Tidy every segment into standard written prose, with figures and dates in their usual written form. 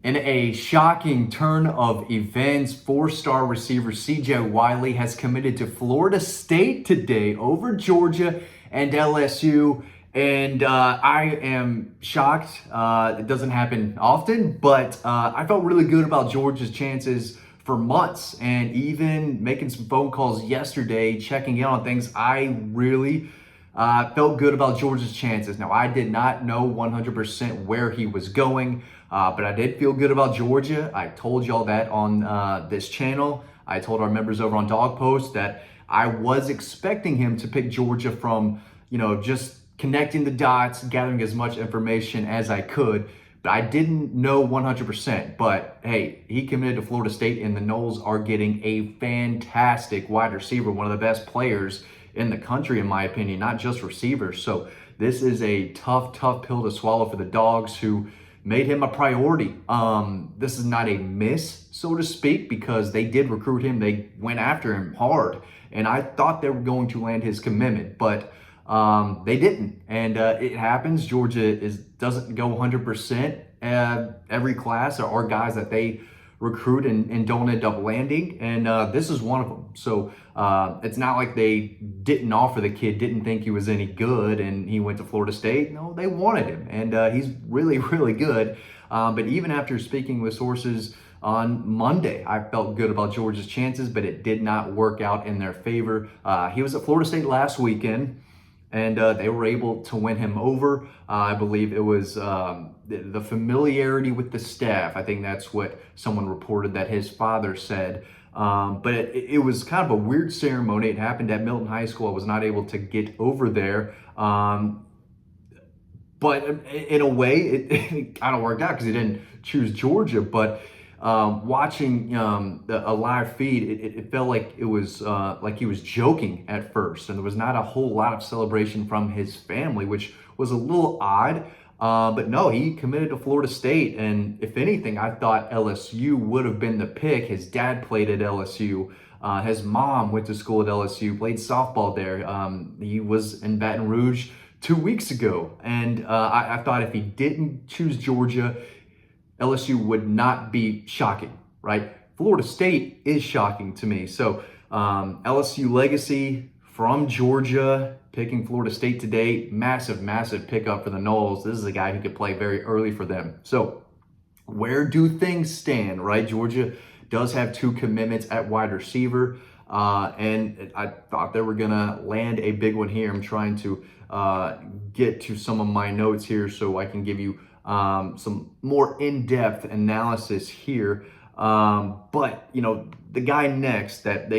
In a shocking turn of events, four-star receiver CJ Wiley has committed to Florida State today over Georgia and LSU. And I am shocked. It doesn't happen often, but I felt really good about Georgia's chances for months, and even making some phone calls yesterday, checking in on things. I really felt good about Georgia's chances. Now, I did not know 100% where he was going, but I did feel good about Georgia. I told y'all that on this channel. I told our members over on Dog Post that I was expecting him to pick Georgia from, just connecting the dots, gathering as much information as I could. But I didn't know 100%. But hey, he committed to Florida State, and the Noles are getting a fantastic wide receiver, one of the best players in the country, in my opinion, not just receivers. So this is a tough pill to swallow for the Dogs, who made him a priority. This is not a miss, so to speak, because they did recruit him. They went after him hard, and I thought they were going to land his commitment, but they didn't. And it happens. Georgia doesn't go 100% every class. There are guys that they recruit and don't end up landing, and this is one of them. So it's not like they didn't offer the kid, didn't think he was any good, and he went to Florida State. No, they wanted him, and he's really good. But even after speaking with sources on Monday, I felt good about Georgia's chances, but it did not work out in their favor. He was at Florida State last weekend, and they were able to win him over. I believe it was the familiarity with the staff. I think that's what someone reported that his father said. But it was kind of a weird ceremony. It happened at Milton High School. I was not able to get over there. But in a way, it kind of worked out because he didn't choose Georgia. But watching a live feed, it felt like it was like he was joking at first, and there was not a whole lot of celebration from his family, which was a little odd. But no, he committed to Florida State, and if anything, I thought LSU would have been the pick. His dad played at LSU. His mom went to school at LSU, played softball there. He was in Baton Rouge 2 weeks ago, and I thought if he didn't choose Georgia, LSU would not be shocking, right? Florida State is shocking to me. So LSU legacy from Georgia, picking Florida State today, massive pickup for the Noles. This is a guy who could play very early for them. So where do things stand, right? Georgia does have 2 commitments at wide receiver, and I thought they were gonna land a big one here. I'm trying to get to some of my notes here so I can give you some more in-depth analysis here. But the guy next that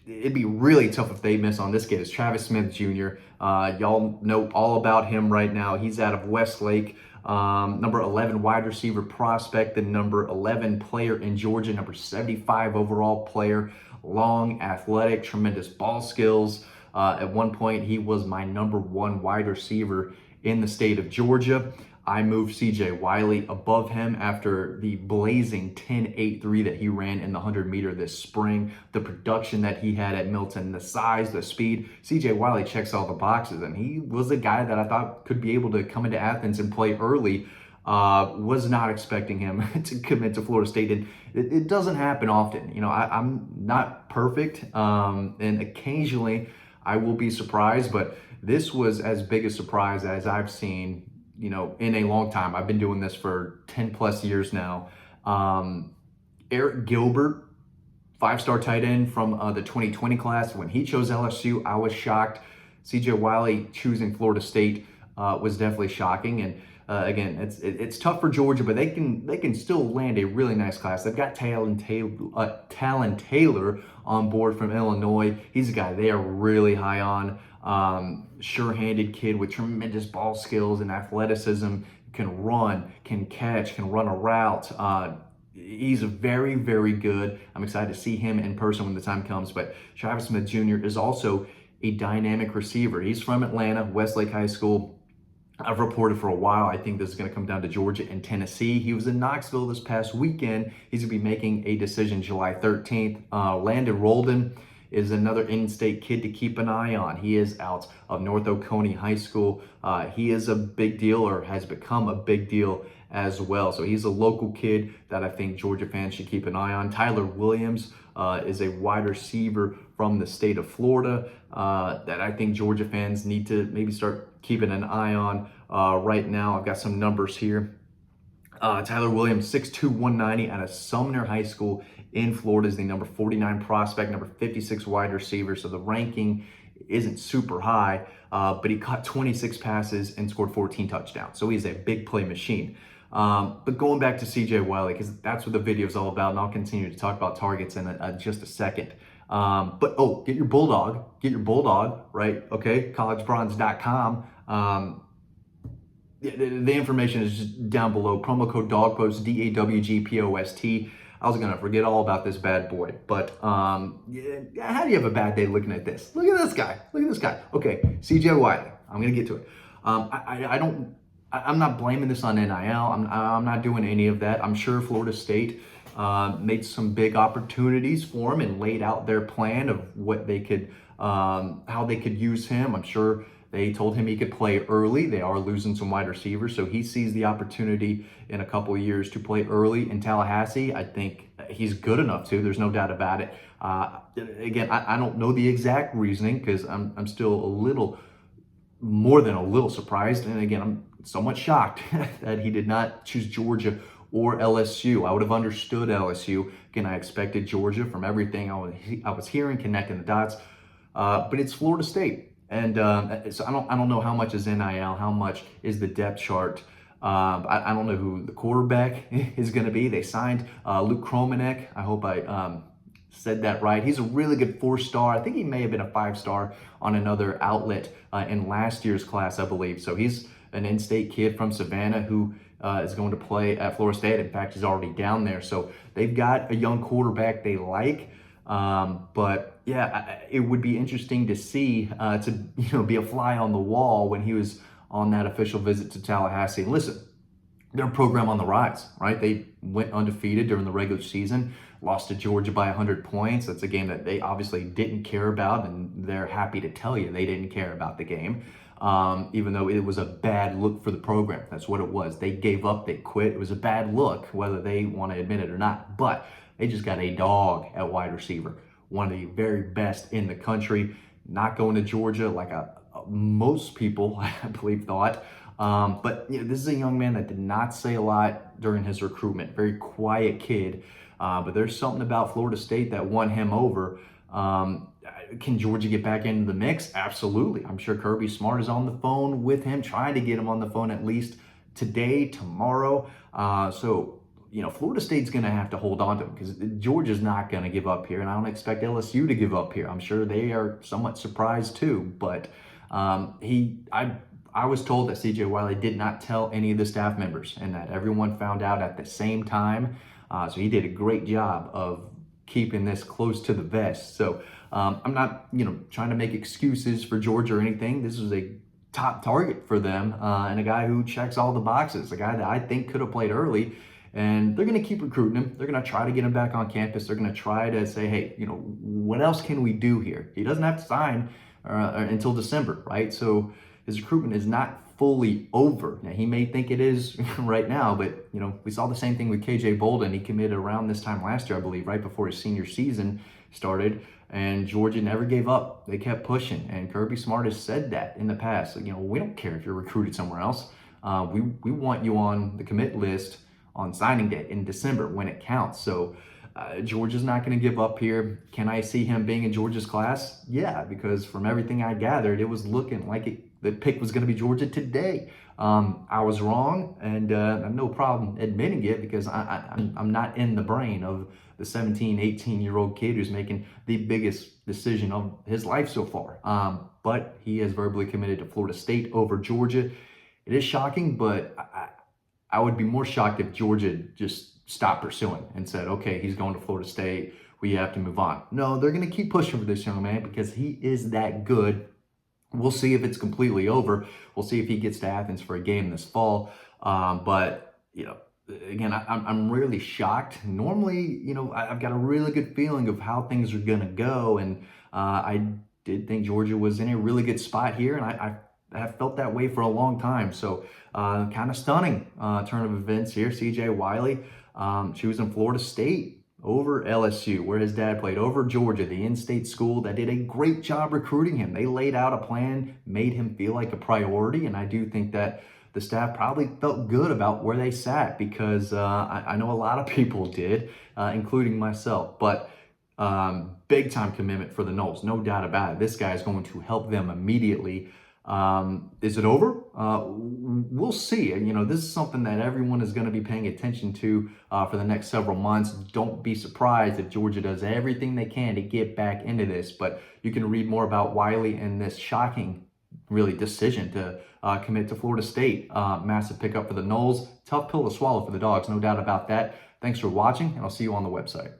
it'd be really tough if they miss on this kid is Travis Smith Jr. Y'all know all about him right now. He's out of Westlake, number 11 wide receiver prospect, the number 11 player in Georgia, number 75 overall player, long, athletic, tremendous ball skills. At one point, he was my number 1 wide receiver in the state of Georgia. I moved CJ Wiley above him after the blazing 10.83 that he ran in the 100-meter this spring. The production that he had at Milton, the size, the speed. CJ Wiley checks all the boxes, and he was a guy that I thought could be able to come into Athens and play early. Was not expecting him to commit to Florida State, and it doesn't happen often. I'm not perfect, and occasionally I will be surprised, but this was as big a surprise as I've seen in a long time. I've been doing this for 10 plus years now. Eric Gilbert, 5-star tight end from the 2020 class. When he chose LSU, I was shocked. CJ Wiley choosing Florida State was definitely shocking. And again, it's tough for Georgia, but they can still land a really nice class. They've got Talon Taylor on board from Illinois. He's a guy they are really high on. Sure-handed kid with tremendous ball skills and athleticism, can run, can catch, can run a route. He's very good. I'm excited to see him in person when the time comes. But Travis Smith Jr. is also a dynamic receiver. He's from Atlanta, Westlake High School. I've reported for a while, I think this is going to come down to Georgia and Tennessee. He was in Knoxville this past weekend. He's going to be making a decision July 13th. Landon Roldan is another in-state kid to keep an eye on. He is out of North Oconee High School. He is a big deal, or has become a big deal as well. So he's a local kid that I think Georgia fans should keep an eye on. Tyler Williams is a wide receiver from the state of Florida that I think Georgia fans need to maybe start keeping an eye on right now. I've got some numbers here. Tyler Williams, 6'2", 190 out of Sumner High School in Florida, is the number 49 prospect, number 56 wide receiver. So the ranking isn't super high, but he caught 26 passes and scored 14 touchdowns. So he's a big play machine. But going back to CJ Wiley, because that's what the video is all about, and I'll continue to talk about targets in just a second. But get your Bulldog, right? Okay, collegebronze.com. The information is just down below. Promo code DAWGPOST, DAWGPOST. I was gonna forget all about this bad boy, but yeah, how do you have a bad day looking at this? Look at this guy. Look at this guy. Okay, CJ Wiley. I'm gonna get to it. I'm not blaming this on NIL. I'm not doing any of that. I'm sure Florida State made some big opportunities for him and laid out their plan of what they could, how they could use him. I'm sure they told him he could play early. They are losing some wide receivers, so he sees the opportunity in a couple of years to play early in Tallahassee. I think he's good enough to. There's no doubt about it. Again, I don't know the exact reasoning, because I'm still more than a little surprised. And again, I'm somewhat shocked that he did not choose Georgia or LSU. I would have understood LSU. Again, I expected Georgia from everything I was hearing, connecting the dots. But it's Florida State. And so I don't know how much is NIL, how much is the depth chart. I don't know who the quarterback is going to be. They signed Luke Kromanek. I hope I said that right. He's a really good 4-star. I think he may have been a 5-star on another outlet in last year's class, I believe. So he's an in-state kid from Savannah who is going to play at Florida State. In fact, he's already down there. So they've got a young quarterback they like. But yeah, it would be interesting to see, to be a fly on the wall when he was on that official visit to Tallahassee. And listen, they're a program on the rise, right? They went undefeated during the regular season, lost to Georgia by 100 points. That's a game that they obviously didn't care about, and they're happy to tell you they didn't care about the game, even though it was a bad look for the program. That's what it was. They gave up, they quit. It was a bad look, whether they want to admit it or not. But they just got a dog at wide receiver, one of the very best in the country. Not going to Georgia like most people, I believe, thought. But this is a young man that did not say a lot during his recruitment. Very quiet kid. But there's something about Florida State that won him over. Can Georgia get back into the mix? Absolutely. I'm sure Kirby Smart is on the phone with him, trying to get him on the phone at least today, tomorrow. So Florida State's going to have to hold on to him, because Georgia's not going to give up here, and I don't expect LSU to give up here. I'm sure they are somewhat surprised too, but I was told that CJ Wiley did not tell any of the staff members, and that everyone found out at the same time. So he did a great job of keeping this close to the vest. So I'm not, trying to make excuses for Georgia or anything. This was a top target for them, and a guy who checks all the boxes, a guy that I think could have played early. And they're going to keep recruiting him. They're going to try to get him back on campus. They're going to try to say, hey, what else can we do here? He doesn't have to sign until December, right? So his recruitment is not fully over. Now, he may think it is right now, but, we saw the same thing with KJ Bolden. He committed around this time last year, I believe, right before his senior season started. And Georgia never gave up. They kept pushing. And Kirby Smart has said that in the past. So, we don't care if you're recruited somewhere else. We want you on the commit list on signing day in December when it counts. So Georgia's not going to give up here. Can I see him being in Georgia's class? Yeah, because from everything I gathered, it was looking like the pick was going to be Georgia today. I was wrong, and I have no problem admitting it, because I'm not in the brain of the 17, 18-year-old kid who's making the biggest decision of his life so far. But he has verbally committed to Florida State over Georgia. It is shocking, but I would be more shocked if Georgia just stopped pursuing and said, okay, he's going to Florida State, we have to move on. No, they're going to keep pushing for this young man, because he is that good. We'll see if it's completely over. We'll see if he gets to Athens for a game this fall. But, again, I'm really shocked. Normally, I've got a really good feeling of how things are going to go. And I did think Georgia was in a really good spot here, and I have felt that way for a long time. So kind of stunning turn of events here. CJ Wiley choosing Florida State over LSU, where his dad played, over Georgia, the in-state school that did a great job recruiting him. They laid out a plan, made him feel like a priority, and I do think that the staff probably felt good about where they sat, because I know a lot of people did, including myself. But big time commitment for the Noles, no doubt about it. This guy is going to help them immediately. Is it over? We'll see. This is something that everyone is going to be paying attention to for the next several months. Don't be surprised if Georgia does everything they can to get back into this. But you can read more about Wiley and this shocking, really, decision to commit to Florida State. Massive pickup for the Noles. Tough pill to swallow for the Dogs, no doubt about that. Thanks for watching, and I'll see you on the website.